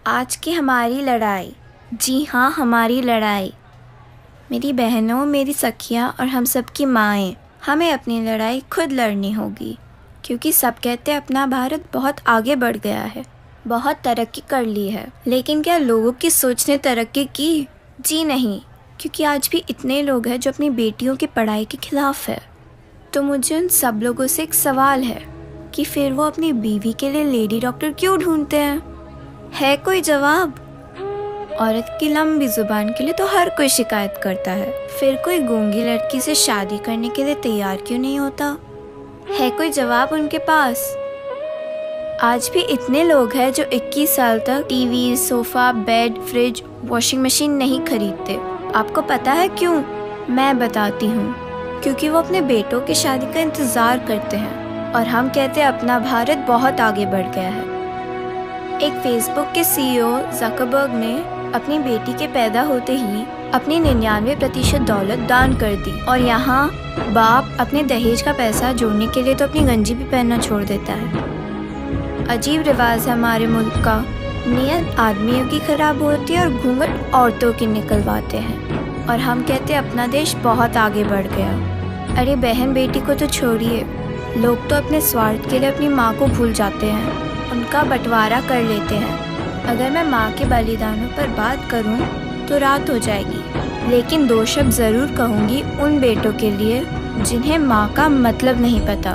आज की हमारी लड़ाई, जी हाँ हमारी लड़ाई, मेरी बहनों, मेरी सखियाँ और हम सब की माएँ, हमें अपनी लड़ाई खुद लड़नी होगी। क्योंकि सब कहते हैं अपना भारत बहुत आगे बढ़ गया है, बहुत तरक्की कर ली है, लेकिन क्या लोगों की सोच ने तरक्की की? जी नहीं, क्योंकि आज भी इतने लोग हैं जो अपनी बेटियों की पढ़ाई के खिलाफ है। तो मुझे उन सब लोगों से एक सवाल है कि फिर वो अपनी बीवी के लिए लेडी डॉक्टर क्यों ढूंढते हैं? है कोई जवाब? औरत की लंबी जुबान के लिए तो हर कोई शिकायत करता है, फिर कोई गूंगी लड़की से शादी करने के लिए तैयार क्यों नहीं होता? है कोई जवाब उनके पास? आज भी इतने लोग हैं जो 21 साल तक TV, sofa, bed, fridge, washing machine नहीं खरीदते। आपको पता है क्यों? मैं बताती हूँ। क्योंकि वो अपने बेटों की शादी का इंतजार करते हैं और हम कहते हैं अपना भारत बहुत आगे बढ़ गया है। एक फेसबुक के CEO ज़करबर्ग ने अपनी बेटी के पैदा होते ही अपनी 99% दौलत दान कर दी, और यहाँ बाप अपने दहेज का पैसा जोड़ने के लिए तो अपनी गंजी भी पहनना छोड़ देता है। अजीब रिवाज है हमारे मुल्क का। नियत आदमियों की खराब होती है और घूंघट औरतों की निकलवाते हैं, और हम कहते हैं अपना देश बहुत आगे बढ़ गया। अरे बहन बेटी को तो छोड़िए, लोग तो अपने स्वार्थ के लिए अपनी माँ को भूल जाते हैं, उनका बंटवारा कर लेते हैं। अगर मैं माँ के बलिदानों पर बात करूँ तो रात हो जाएगी, लेकिन 2 शब्द ज़रूर कहूँगी उन बेटों के लिए जिन्हें माँ का मतलब नहीं पता।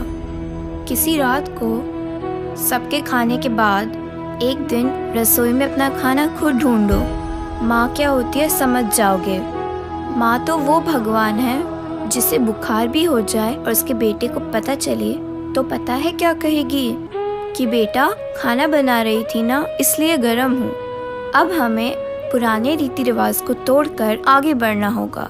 किसी रात को सबके खाने के बाद एक दिन रसोई में अपना खाना खुद ढूंढो। माँ क्या होती है समझ जाओगे। माँ तो वो भगवान है जिसे बुखार भी हो जाए और उसके बेटे को पता चले तो पता है क्या कहेगी? कि बेटा खाना बना रही थी ना, इसलिए गर्म हूँ। अब हमें पुराने रीति रिवाज को तोड़कर आगे बढ़ना होगा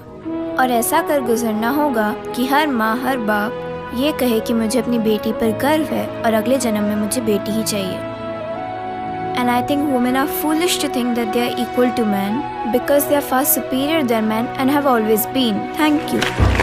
और ऐसा कर गुजरना होगा कि हर माँ हर बाप ये कहे कि मुझे अपनी बेटी पर गर्व है और अगले जन्म में मुझे बेटी ही चाहिए। And I think women are foolish to think that they are equal to men because they are far superior than men and have always been. Thank you.